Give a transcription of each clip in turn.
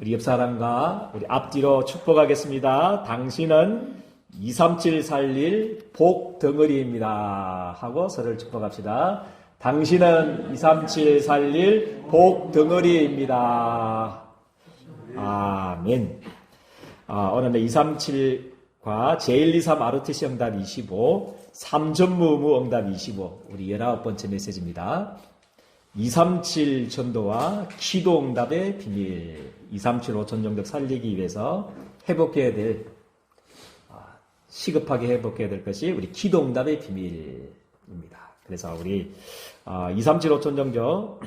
우리 옆 사람과 우리 앞뒤로 축복하겠습니다. 당신은 237 살릴 복 덩어리입니다. 하고 서로를 축복합시다. 당신은 237 살릴 복 덩어리입니다. 아멘. 오늘은 237과 제123 ROTC 응답 25, 3전무무 응답 25, 우리 19번째 메시지입니다. 237 전도와 기도 응답의 비밀. 237 5천 종족 살리기 위해서 회복해야 될, 시급하게 회복해야 될 것이 우리 기도 응답의 비밀입니다. 그래서 우리 237 5천 종족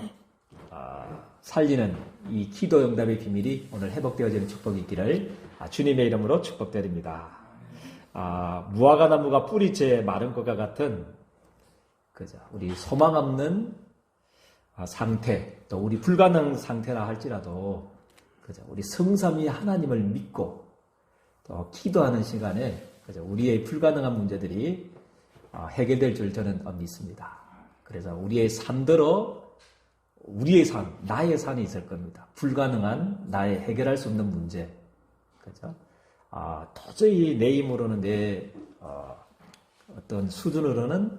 살리는 이 기도 응답의 비밀이 오늘 회복되어지는 축복이 있기를 주님의 이름으로 축복드립니다. 무화과 나무가 뿌리째 마른 것과 같은, 그죠, 우리 소망 없는 상태, 또 우리 불가능 상태라 할지라도, 그죠, 우리 성삼위 하나님을 믿고 또 기도하는 시간에, 그죠, 우리의 불가능한 문제들이 해결될 줄 저는 믿습니다. 그래서 우리의 삶대로 우리의 삶, 나의 삶이 있을 겁니다. 불가능한 나의 해결할 수 없는 문제, 그죠? 도저히 내 힘으로는 내 어떤 수준으로는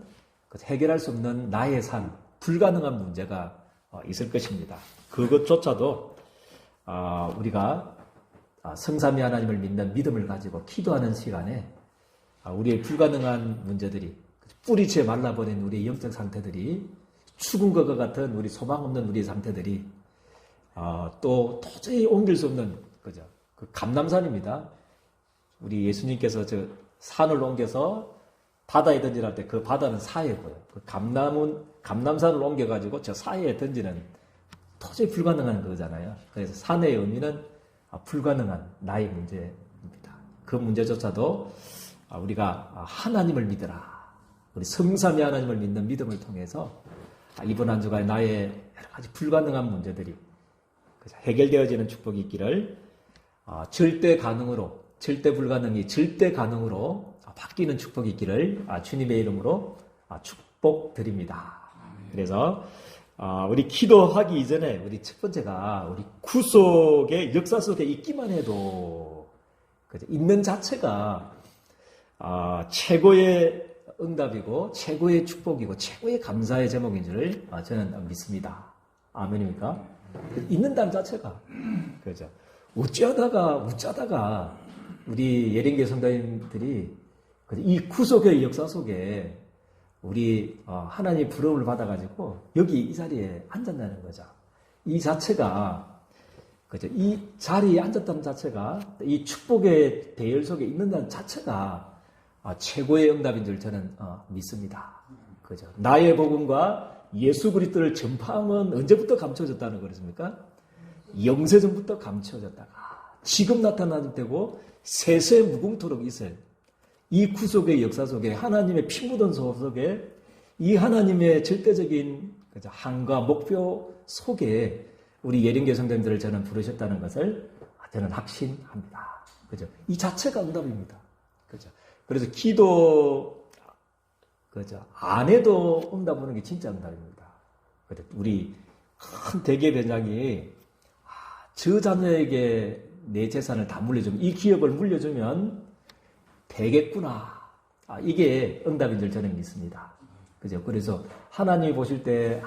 해결할 수 없는 나의 삶, 불가능한 문제가 있을 것입니다. 그것조차도 우리가 성삼위 하나님을 믿는 믿음을 가지고 기도하는 시간에 우리의 불가능한 문제들이, 뿌리채 말라버린 우리의 영적 상태들이, 죽은 것과 같은 우리 소망 없는 우리의 상태들이, 또 도저히 옮길 수 없는, 그죠, 그 감람산입니다. 우리 예수님께서 저 산을 옮겨서 바다에 던지라 할 때 그 바다는 사해고요. 그 감람산을 옮겨가지고 저 사해에 던지는 도저히 불가능한 거잖아요. 그래서 산의 의미는 불가능한 나의 문제입니다. 그 문제조차도 우리가 하나님을 믿으라, 우리 성삼위 하나님을 믿는 믿음을 통해서 이번 한 주간 나의 여러 가지 불가능한 문제들이 해결되어지는 축복이 있기를, 절대 가능으로, 절대 불가능이 절대 가능으로 바뀌는 축복이 있기를 주님의 이름으로 축복드립니다. 그래서 우리 기도하기 이전에 우리 첫 번째가 우리 구속의 역사 속에 있기만 해도, 있는 자체가 최고의 응답이고 최고의 축복이고 최고의 감사의 제목인 줄 저는 믿습니다. 아멘입니까? 있는다는 자체가, 그죠? 어쩌다가 우리 예린교 성도님들이 이 구속의 역사 속에 우리 하나님의 부름을 받아가지고 여기 이 자리에 앉았다는 거죠. 이 자체가, 그죠? 이 자리에 앉았다는 자체가, 이 축복의 대열 속에 있는다는 자체가 최고의 응답인 줄 저는 믿습니다. 그죠? 나의 복음과 예수 그리스도를 전파함은 언제부터 감춰졌다는 거였습니까? 영세전부터 감춰졌다가 지금 나타나는 때고 세세 무궁토록 있을 이 구속의 역사 속에, 하나님의 피 묻은 소 속에, 이 하나님의 절대적인, 그죠, 항과 목표 속에 우리 예린교 성도님들을 저는 부르셨다는 것을 저는 확신합니다. 그죠? 이 자체가 응답입니다. 그죠? 그래서 기도, 그죠, 안 해도 응답 오는 게 진짜 응답입니다. 그죠? 우리 큰 대기업 회장이 저 자녀에게 내 재산을 다 물려주면, 이 기업을 물려주면 되겠구나. 이게 응답인 줄 저는 믿습니다. 그죠? 그래서 하나님이 보실 때,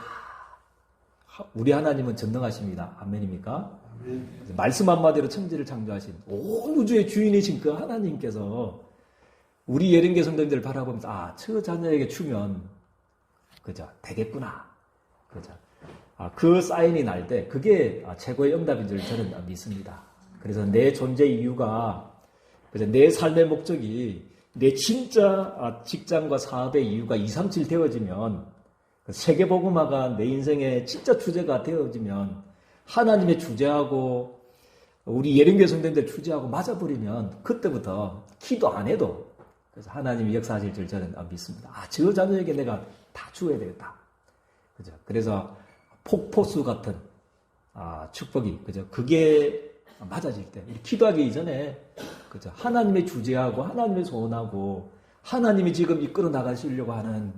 우리 하나님은 전능하십니다. 아멘입니까? 말씀 한마디로 천지를 창조하신 온 우주의 주인이신 그 하나님께서 우리 예린교 성도님들을 바라보면서, 저 자녀에게 주면, 그죠, 되겠구나. 그죠? 그 사인이 날 때, 그게 최고의 응답인 줄 저는 믿습니다. 그래서 내 존재 이유가, 그죠, 내 삶의 목적이, 내 진짜 직장과 사업의 이유가 237 되어지면, 세계복음화가 내 인생의 진짜 주제가 되어지면, 하나님의 주제하고, 우리 예린교 성도님들 주제하고 맞아버리면, 그때부터 기도 안 해도, 그래서 하나님이 역사하실 줄 저는 믿습니다. 저 자녀에게 내가 다 주어야 되겠다. 그죠? 그래서 폭포수 같은 축복이, 그죠? 그게 맞아질 때, 기도하기 이전에, 그죠, 하나님의 주제하고 하나님의 소원하고 하나님이 지금 이끌어 나가시려고 하는,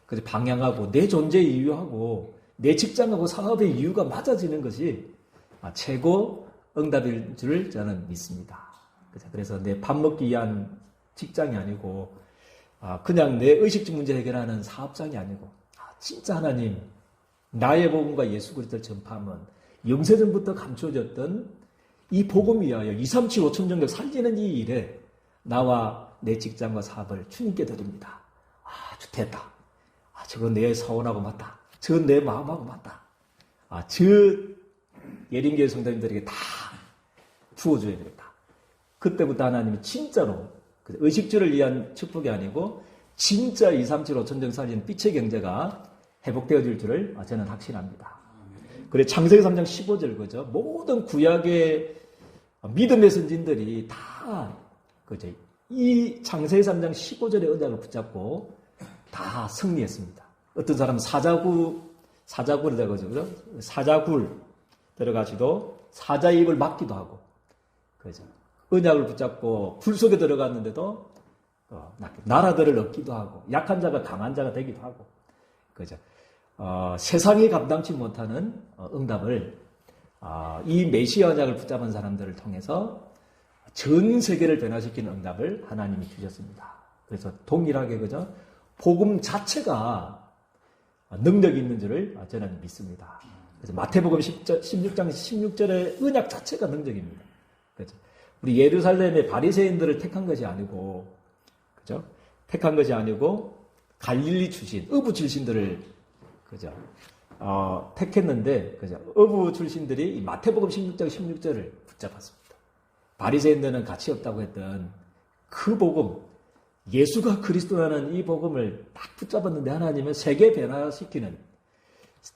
그죠, 방향하고 내 존재 이유하고 내 직장하고 사업의 이유가 맞아지는 것이 최고 응답일 줄 저는 믿습니다. 그래서 내 밥 먹기 위한 직장이 아니고 그냥 내 의식주 문제 해결하는 사업장이 아니고 진짜 하나님 나의 복음과 예수 그리스도를 전파하면 영세전부터 감추어졌던 이 복음 위하여 237 5천 정도 살리는 이 일에 나와 내 직장과 사업을 주님께 드립니다. 주 됐다. 저건 내 사원하고 맞다. 저건 내 마음하고 맞다. 저 예린교회 성도님들에게 다 부어줘야 되겠다. 그때부터 하나님이 진짜로 의식주를 위한 축복이 아니고 진짜 237 5천 정 살리는 빛의 경제가 회복되어질 줄을 저는 확신합니다. 그래 창세기 3장 15절 그죠? 모든 구약의 믿음의 선진들이 다 그죠? 이 창세기 3장 15절의 언약을 붙잡고 다 승리했습니다. 어떤 사람은 사자굴을 들어가죠. 사자굴 들어가지도 사자의 입을 막기도 하고 그죠? 언약을 붙잡고 굴 속에 들어갔는데도 나라들을 얻기도 하고 약한 자가 강한 자가 되기도 하고 그죠? 세상이 감당치 못하는 응답을 이 메시아 언약을 붙잡은 사람들을 통해서 전 세계를 변화시키는 응답을 하나님이 주셨습니다. 그래서 동일하게 그죠? 복음 자체가 능력이 있는 줄을 저는 믿습니다. 그래서 마태복음 16장 16절의 언약 자체가 능력입니다. 그죠? 우리 예루살렘의 바리새인들을 택한 것이 아니고, 그죠? 택한 것이 아니고 갈릴리 출신, 어부 출신들을 그죠? 택했는데, 그죠? 어부 출신들이 이 마태복음 16장 16절을 붙잡았습니다. 바리새인들은 가치 없다고 했던 그 복음, 예수가 그리스도라는 이 복음을 딱 붙잡았는데 하나님은 세계 변화시키는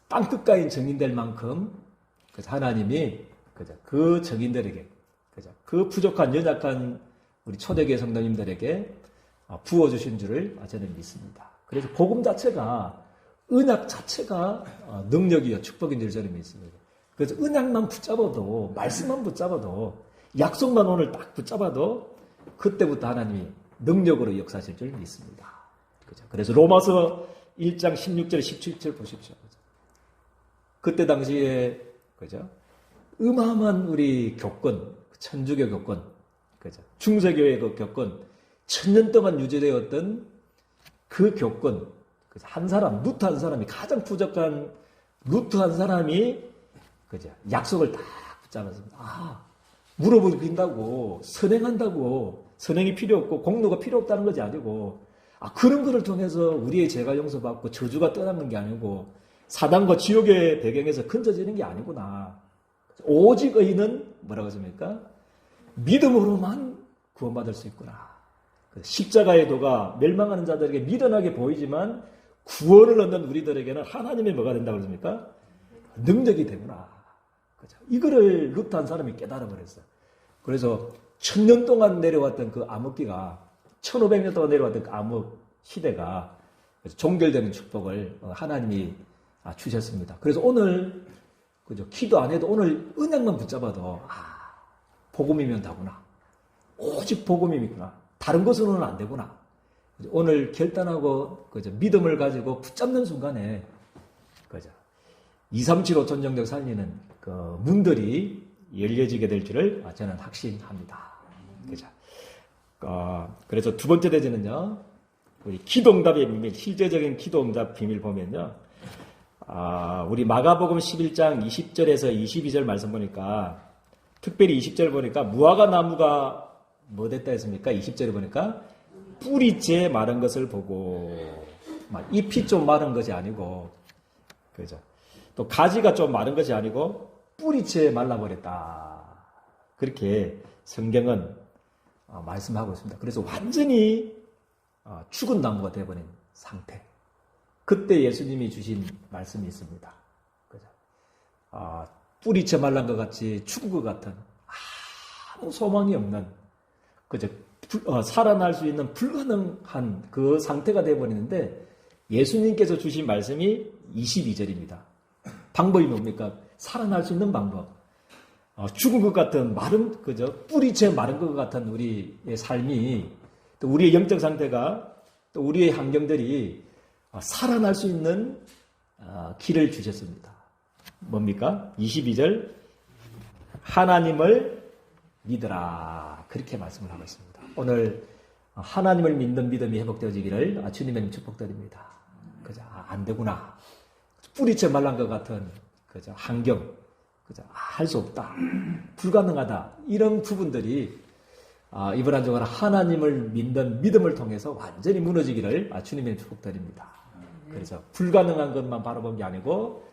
땅 끝까지 정인될 만큼 그죠? 하나님이 그죠? 그 정인들에게 그죠? 그 부족한 연약한 우리 초대교회 성도님들에게 부어주신 줄을 저는 믿습니다. 그래서 복음 자체가 언약 자체가 능력이요 축복인 줄 저는 믿습니다. 그래서 언약만 붙잡아도 말씀만 붙잡아도 약속만 오늘 딱 붙잡아도 그때부터 하나님이 능력으로 역사하실 줄 믿습니다. 그죠? 그래서 로마서 1장 16절 17절 보십시오. 그때 당시에 그죠? 어마어마한 우리 교권, 천주교 교권, 그죠? 중세교회 그 교권, 1000년 동안 유지되었던 그 교권, 한 사람, 루트 한 사람이 가장 부족한 루트 한 사람이 그죠? 약속을 딱 붙잡아서 물어보긴다고 선행한다고 선행이 필요 없고 공로가 필요 없다는 것이 아니고 그런 것을 통해서 우리의 죄가 용서받고 저주가 떠나는 게 아니고 사단과 지옥의 배경에서 건져지는 게 아니구나. 오직 의인은 뭐라고 하십니까? 믿음으로만 구원받을 수 있구나. 십자가의 도가 멸망하는 자들에게 미련하게 보이지만 구원을 얻는 우리들에게는 하나님의 뭐가 된다고 그러십니까? 능력이 되구나. 그죠? 이거를 루트 한 사람이 깨달아 버렸어요. 그래서 1000년 동안 내려왔던 그 암흑기가 1500년 동안 내려왔던 그 암흑 시대가 종결되는 축복을 하나님이 주셨습니다. 그래서 오늘 그죠? 기도 안 해도 오늘 언약만 붙잡아도 복음이면 다구나. 오직 복음이구나. 다른 것으로는 안 되구나. 오늘 결단하고 그죠? 믿음을 가지고 붙잡는 순간에 그죠? 237 5천 정도 살리는 그 문들이 열려지게 될 줄을 저는 확신합니다. 그죠? 그래서 두 번째 대지는요, 우리 기도응답의 비밀, 실제적인 기도응답 비밀 보면요, 우리 마가복음 11장 20절에서 22절 말씀 보니까, 특별히 20절 보니까, 무화과 나무가 뭐 됐다 했습니까? 20절에 보니까, 뿌리째 마른 것을 보고, 잎이 좀 마른 것이 아니고, 그죠? 또 가지가 좀 마른 것이 아니고, 뿌리째 말라버렸다. 그렇게 성경은 말씀하고 있습니다. 그래서 완전히 죽은 나무가 되어버린 상태. 그때 예수님이 주신 말씀이 있습니다. 그죠? 뿌리채 말란 것 같이 죽은 것 같은 아무 소망이 없는 그죠? 살아날 수 있는 불가능한 그 상태가 되어버리는데 예수님께서 주신 말씀이 22절입니다. 방법이 뭡니까? 살아날 수 있는 방법. 죽은 것 같은 마른, 그죠? 뿌리채 마른 것 같은 우리의 삶이, 또 우리의 영적 상태가, 또 우리의 환경들이 살아날 수 있는 길을 주셨습니다. 뭡니까? 22절. 하나님을 믿으라. 그렇게 말씀을 하고 있습니다. 오늘 하나님을 믿는 믿음이 회복되어지기를 주님의 이름 축복드립니다. 그죠? 안 되구나. 뿌리째 말란 것 같은 그죠? 환경, 그죠? 할 수 없다. 불가능하다. 이런 부분들이 이번 한 주간 하나님을 믿는 믿음을 통해서 완전히 무너지기를 주님의 축복드립니다. 그래서 불가능한 것만 바라본 게 아니고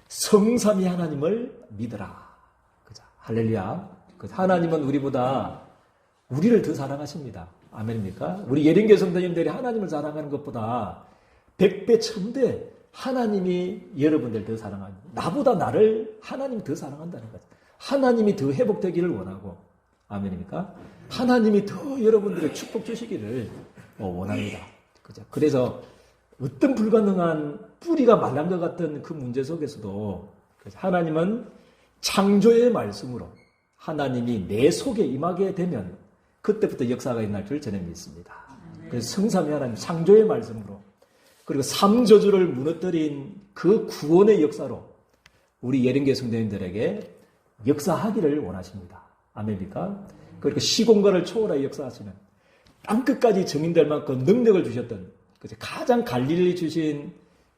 성삼위 하나님을 믿으라. 그죠? 할렐루야. 하나님은 우리보다 우리를 더 사랑하십니다. 아멘입니까? 우리 예린교 성도님들이 하나님을 사랑하는 것보다 100배, 1000배 하나님이 여러분들 더 사랑합니다. 나보다 나를 하나님이 더 사랑한다는 거죠. 하나님이 더 회복되기를 원하고, 아멘입니까? 하나님이 더 여러분들의 축복 주시기를 원합니다. 그죠? 그래서 어떤 불가능한 뿌리가 말란 것 같은 그 문제 속에서도 하나님은 창조의 말씀으로 하나님이 내 속에 임하게 되면 그때부터 역사가 일어날 줄 저는 믿습니다. 그래서 성삼위 하나님 창조의 말씀으로 그리고 삼저주를 무너뜨린 그 구원의 역사로 우리 예린교 성도님들에게 역사하기를 원하십니다. 아멘입니까? 그리고 시공간을 초월하여 역사하시는 땅끝까지 증인될 만큼 능력을 주셨던 가장 갈릴리 주신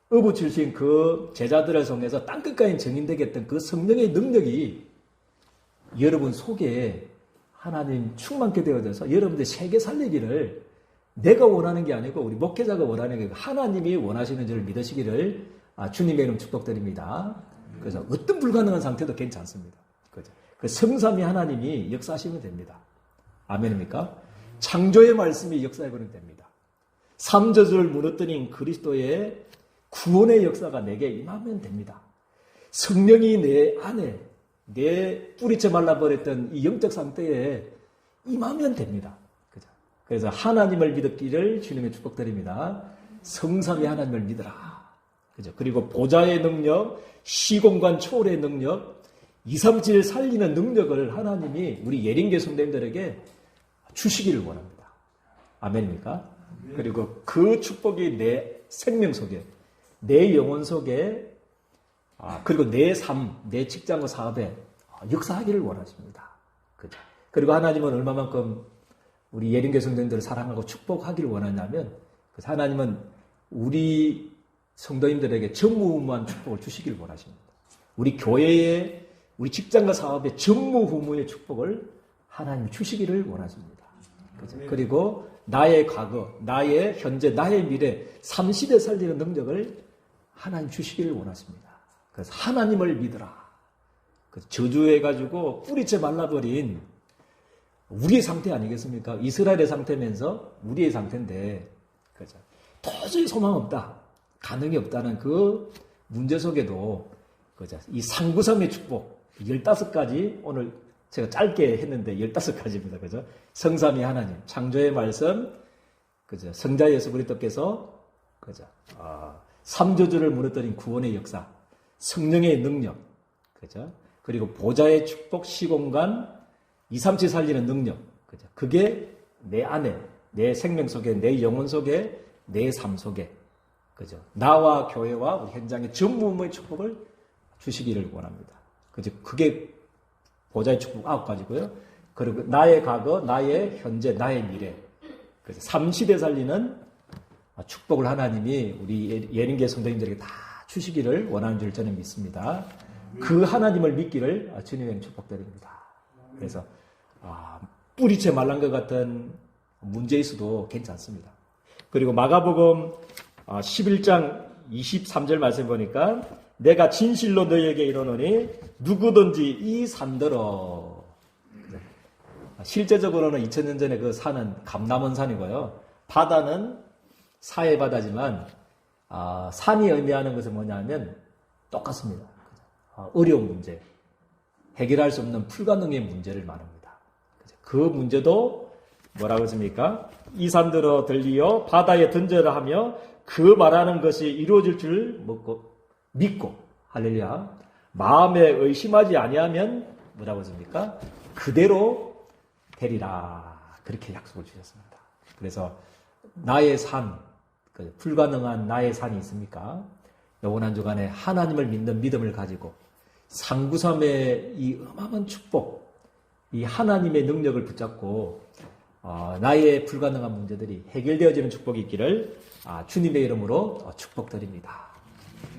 어부 출신 그 제자들을 통해서 땅끝까지 증인되게 했던 그 성령의 능력이 여러분 속에 하나님 충만케 되어져서 여러분들 세계 살리기를 내가 원하는 게 아니고 우리 목회자가 원하는 게 하나님이 원하시는 줄을 믿으시기를 주님의 이름 축복드립니다. 그래서 어떤 불가능한 상태도 괜찮습니다. 그죠? 그 성삼위 하나님이 역사하시면 됩니다. 아멘입니까? 창조의 말씀이 역사해버리면 됩니다. 삼저주를 무너뜨린 그리스도의 구원의 역사가 내게 임하면 됩니다. 성령이 내 안에 내 뿌리째 말라버렸던 이 영적 상태에 임하면 됩니다. 그죠? 그래서 하나님을 믿었기를 주님의 축복드립니다. 성삼위 하나님을 믿으라. 그죠? 그리고 보좌의 능력, 시공간 초월의 능력, 237 살리는 능력을 하나님이 우리 예린교 성도님들에게 주시기를 원합니다. 아멘입니까? 그리고 그 축복이 내 생명 속에, 내 영혼 속에, 그리고 내 삶, 내 직장과 사업에 역사하기를 원하십니다. 그죠? 그리고 하나님은 얼마만큼 우리 예린교 성도님들을 사랑하고 축복하기를 원하냐면, 하나님은 우리 성도님들에게 전무후무한 축복을 주시기를 원하십니다. 우리 교회에, 우리 직장과 사업에 전무후무의 축복을 하나님 주시기를 원하십니다. 그죠? 그리고 나의 과거, 나의 현재, 나의 미래, 3시대 살리는 능력을 하나님 주시기를 원하십니다. 그래서 하나님을 믿으라. 저주해가지고 뿌리째 말라버린 우리의 상태 아니겠습니까? 이스라엘의 상태면서 우리의 상태인데, 그죠? 도저히 소망 없다, 가능이 없다는 그 문제 속에도, 그죠? 이 상구삼의 축복, 15가지, 오늘 제가 짧게 했는데 15가지입니다. 그죠? 성삼위 하나님, 창조의 말씀, 그죠? 성자 예수 그리스도께서, 그죠? 삼저주를 무너뜨린 구원의 역사, 성령의 능력, 그죠? 그리고 보좌의 축복, 시공간, 237 살리는 능력, 그죠? 그게 내 안에, 내 생명 속에, 내 영혼 속에, 내 삶 속에, 그죠? 나와 교회와 우리 현장의 전무후무의 축복을 주시기를 원합니다. 그죠? 그게 보좌의 축복 9가지고요. 그리고 나의 과거, 나의 현재, 나의 미래, 그죠? 3시대 살리는 축복을 하나님이 우리 예린교 성도님들에게 다 주시기를 원하는 줄 저는 믿습니다. 그 하나님을 믿기를 주님의 축복드립니다. 그래서 뿌리채 말란 것 같은 문제일 수도 괜찮습니다. 그리고 마가복음 11장 23절 말씀 보니까 내가 진실로 너희에게 이르노니 누구든지 이 산더러, 실제적으로는 2000년 전에 그 산은 감남원산이고요. 바다는 사해바다지만 산이 의미하는 것은 뭐냐면 똑같습니다. 어려운 문제, 해결할 수 없는 불가능의 문제를 말합니다. 그 문제도 뭐라고 했습니까? 이 산들어 들리어 바다에 던져라 하며 그 말하는 것이 이루어질 줄 믿고, 할렐루야, 마음에 의심하지 아니하면 뭐라고 했습니까? 그대로 되리라. 그렇게 약속을 주셨습니다. 그래서 나의 산, 불가능한 나의 산이 있습니까? 이번 한 주간에 하나님을 믿는 믿음을 가지고 상구삼의 이 어마어마한 축복, 이 하나님의 능력을 붙잡고 나의 불가능한 문제들이 해결되어지는 축복이 있기를 주님의 이름으로 축복드립니다.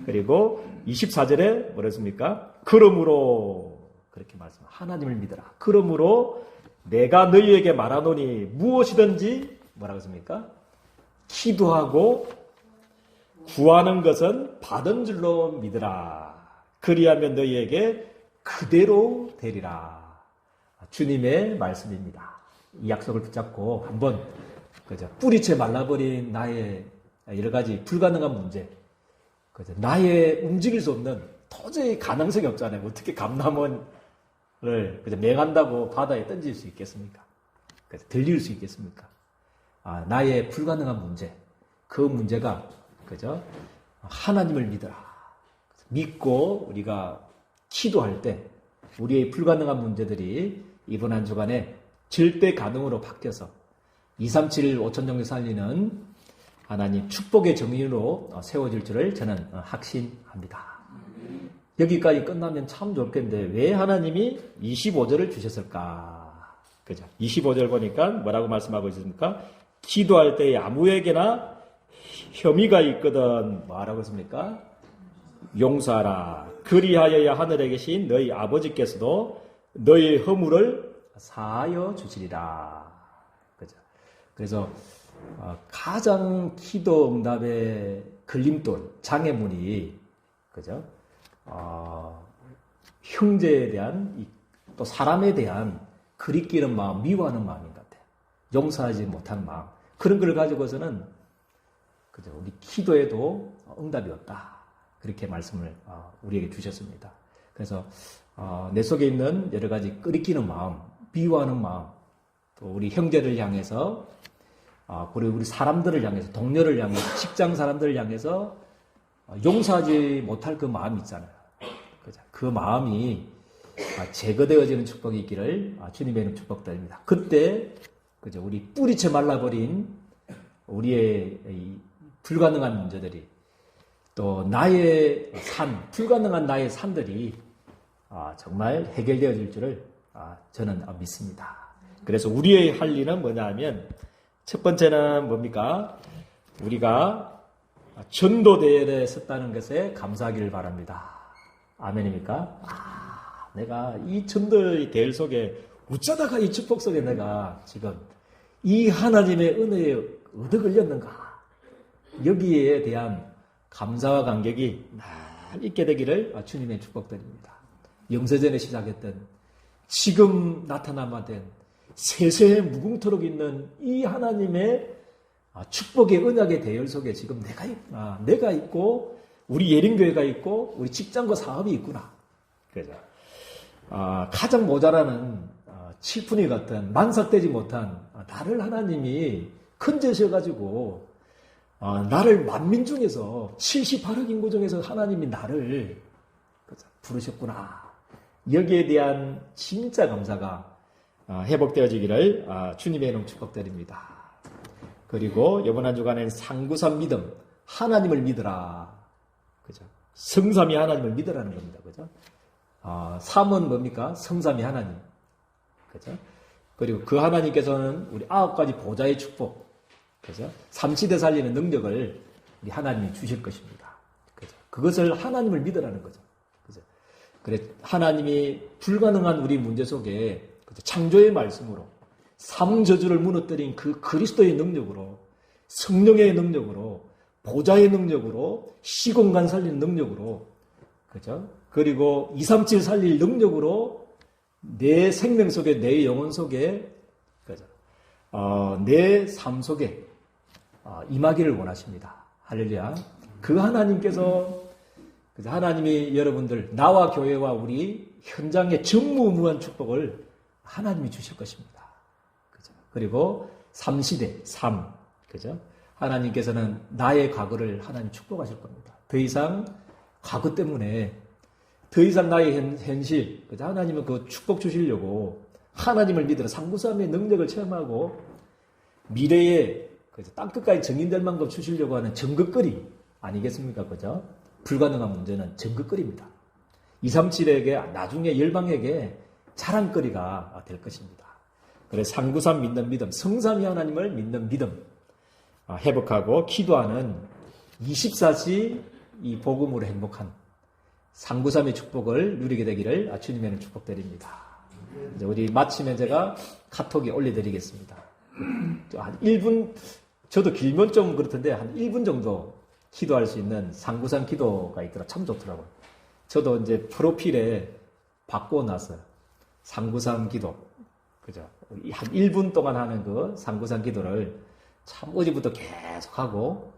그리고 24절에 뭐랬습니까? 그러므로 그렇게 말씀합니다. 하나님을 믿어라. 그러므로 내가 너희에게 말하노니 무엇이든지 뭐라고 했습니까? 기도하고 구하는 것은 받은 줄로 믿으라. 그리하면 너희에게 그대로 되리라. 주님의 말씀입니다. 이 약속을 붙잡고 한번 뿌리채 말라버린 나의 여러 가지 불가능한 문제, 나의 움직일 수 없는 도저히 가능성이 없잖아요. 어떻게 감남원을 맹한다고 바다에 던질 수 있겠습니까? 들릴 수 있겠습니까? 나의 불가능한 문제, 그 문제가 하나님을 믿어라. 믿고 우리가 기도할 때 우리의 불가능한 문제들이 이번 한 주간에 절대 가능으로 바뀌어서 237 5천 정도 살리는 하나님 축복의 정인으로 세워질 줄을 저는 확신합니다. 여기까지 끝나면 참 좋겠는데 왜 하나님이 25절을 주셨을까? 그죠? 25절 보니까 뭐라고 말씀하고 있습니까? 기도할 때에 아무에게나 혐의가 있거든 뭐라고 했습니까? 용서하라. 그리하여야 하늘에 계신 너희 아버지께서도 너희 허물을 사하여 주시리라. 그죠? 그래서 가장 기도 응답의 걸림돌, 장애물이 그죠? 형제에 대한 또 사람에 대한 그리끼는 마음, 미워하는 마음인 것 같아요. 용서하지 못한 마음. 그런 걸 가지고서는 그죠? 우리 기도에도 응답이 없다. 그렇게 말씀을 우리에게 주셨습니다. 그래서 내 속에 있는 여러 가지 끓이끼는 마음, 미워하는 마음, 또 우리 형제를 향해서, 그리고 우리 사람들을 향해서, 동료를 향해서, 직장 사람들을 향해서 용서하지 못할 그 마음이 있잖아요. 그죠? 그 마음이 제거되어지는 축복이 있기를 주님의 이름 축복드립니다. 그때 그죠? 우리 뿌리채 말라버린 우리의 이 불가능한 문제들이 또 나의 불가능한 나의 산들이 정말 해결되어질 줄을 저는 믿습니다. 그래서 우리의 할 일은 뭐냐 하면 첫 번째는 뭡니까? 우리가 전도대회에 섰다는 것에 감사하기를 바랍니다. 아멘입니까? 내가 이 전도의 대회 속에 어쩌다가 이 축복 속에 내가 지금 이 하나님의 은혜에 얻어 걸렸는가? 여기에 대한 감사와 감격이 날 있게 되기를 주님의 축복드립니다. 영세전에 시작했던 지금 나타나마 된 세세에 무궁토록 있는 이 하나님의 축복의 언약의 대열 속에 지금 내가 있고 우리 예림교회가 있고 우리 직장과 사업이 있구나. 그죠? 가장 모자라는 칠푼이 같은 만삭되지 못한 나를 하나님이 큰죄셔가지고 나를 만민 중에서 78억 인구 중에서 하나님이 나를 부르셨구나. 여기에 대한 진짜 감사가 회복되어지기를 주님의 이름 축복드립니다. 그리고 이번 한 주간에는 상구삼 믿음, 하나님을 믿으라. 그죠? 성삼위 하나님을 믿으라는 겁니다. 그죠? 삼은 뭡니까? 성삼위 하나님. 그죠? 그리고 그 하나님께서는 우리 9가지 보좌의 축복, 그죠? 삼시대 살리는 능력을 우리 하나님이 주실 것입니다. 그죠? 그것을 하나님을 믿으라는 거죠. 그죠? 그래, 하나님이 불가능한 우리 문제 속에 그죠? 창조의 말씀으로 삼저주를 무너뜨린 그 그리스도의 능력으로 성령의 능력으로 보좌의 능력으로 시공간 살리는 능력으로 그죠? 그리고 237 살릴 능력으로 내 생명 속에 내 영혼 속에 그죠? 내 삶 속에 임하기를 원하십니다. 할렐루야. 그 하나님께서 그죠? 하나님이 여러분들 나와 교회와 우리 현장의 전무후무한 축복을 하나님이 주실 것입니다. 그죠? 그리고 삼시대 그죠? 하나님께서는 나의 과거를 하나님 축복하실 겁니다. 더 이상 과거 때문에 더 이상 나의 현실, 그죠? 하나님은 그 축복 주시려고 하나님을 믿으라 상구삼의 능력을 체험하고 미래에 그죠? 땅끝까지 정인될 만큼 주시려고 하는 정극거리 아니겠습니까? 그죠? 불가능한 문제는 정극거리입니다. 237에게 나중에 열방에게 자랑거리가 될 것입니다. 그래서 상구삼 믿는 믿음, 성삼위 하나님을 믿는 믿음 회복하고 기도하는 24시 이 복음으로 행복한 상구삼의 축복을 누리게 되기를 주님의 축복드립니다. 이제 우리 마치면 제가 카톡에 올려드리겠습니다. 한 1분, 저도 길면 좀 그렇던데 한 1분 정도 기도할 수 있는 상구삼 기도가 있더라. 참 좋더라고요. 저도 이제 프로필에 바꿔놨어요. 상구삼 기도. 그죠? 한 1분 동안 하는 그 상구삼 기도를 참 어제부터 계속 하고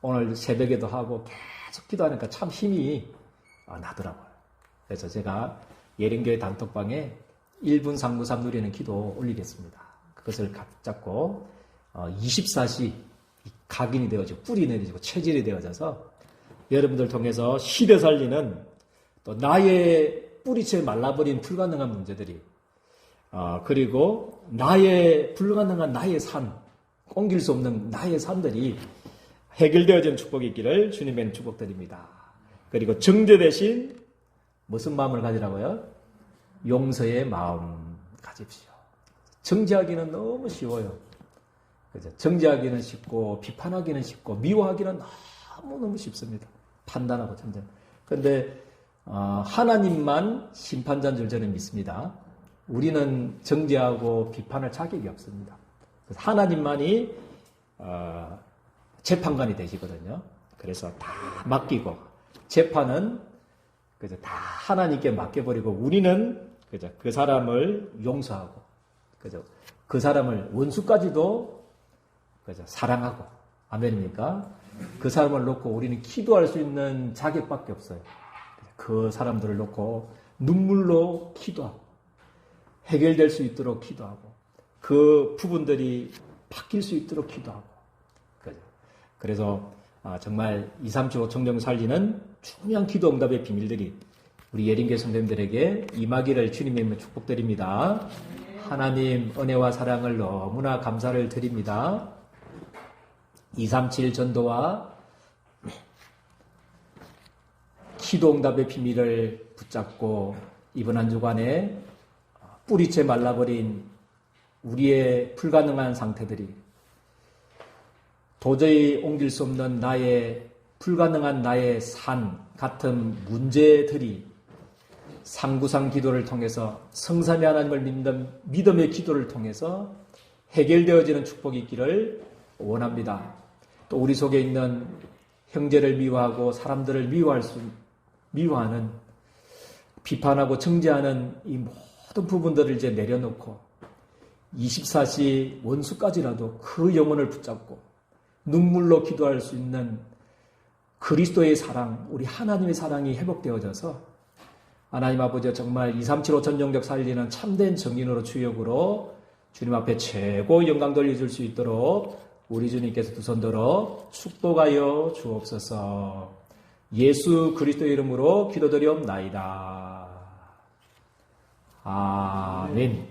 오늘 새벽에도 하고 계속 기도하니까 참 힘이 나더라고요. 그래서 제가 예린교회 단톡방에 1분 상구삼 누리는 기도 올리겠습니다. 그것을 잡고 24시 각인이 되어지고 뿌리 내려지고 체질이 되어져서 여러분들 통해서 시대 살리는 또 나의 뿌리채 말라버린 불가능한 문제들이 그리고 나의 불가능한 나의 산 옮길 수 없는 나의 산들이 해결되어지는 축복이 있기를 주님의 축복드립니다. 그리고 정죄 대신 무슨 마음을 가지라고요? 용서의 마음 가집시오. 정죄하기는 너무 쉬워요. 그죠? 정죄하기는 쉽고 비판하기는 쉽고 미워하기는 너무너무 쉽습니다. 판단하고 점점. 그런데 하나님만 심판자인 줄 저는 믿습니다. 우리는 정죄하고 비판할 자격이 없습니다. 그래서 하나님만이 재판관이 되시거든요. 그래서 다 맡기고 재판은 그죠? 다 하나님께 맡겨버리고 우리는 그죠? 그 사람을 용서하고 그죠? 그 사람을 원수까지도 그죠? 사랑하고 아멘입니까? 그 사람을 놓고 우리는 기도할 수 있는 자격밖에 없어요. 그 사람들을 놓고 눈물로 기도하고 해결될 수 있도록 기도하고 그 부분들이 바뀔 수 있도록 기도하고 그죠? 그래서 정말 237 5청정 살리는 중요한 기도 응답의 비밀들이 우리 예린교회 성도님들에게 임하기를 주님의 축복드립니다. 하나님 은혜와 사랑을 너무나 감사를 드립니다. 237 전도와 기도 응답의 비밀을 붙잡고 이번 한 주간에 뿌리채 말라버린 우리의 불가능한 상태들이 도저히 옮길 수 없는 나의 불가능한 나의 산 같은 문제들이 상구상 기도를 통해서 성삼위 하나님을 믿는 믿음의 기도를 통해서 해결되어지는 축복이 있기를 원합니다. 또 우리 속에 있는 형제를 미워하고 사람들을 미워하는 비판하고 정죄하는 이 모든 부분들을 이제 내려놓고 24시 원수까지라도 그 영혼을 붙잡고 눈물로 기도할 수 있는 그리스도의 사랑, 우리 하나님의 사랑이 회복되어져서 하나님 아버지 정말 237 5천 영적 살리는 참된 정인으로 주역으로 주님 앞에 최고 영광 돌려줄 수 있도록 우리 주님께서 두 손 들어 축복하여 주옵소서. 예수 그리스도의 이름으로 기도드리옵나이다. 아멘.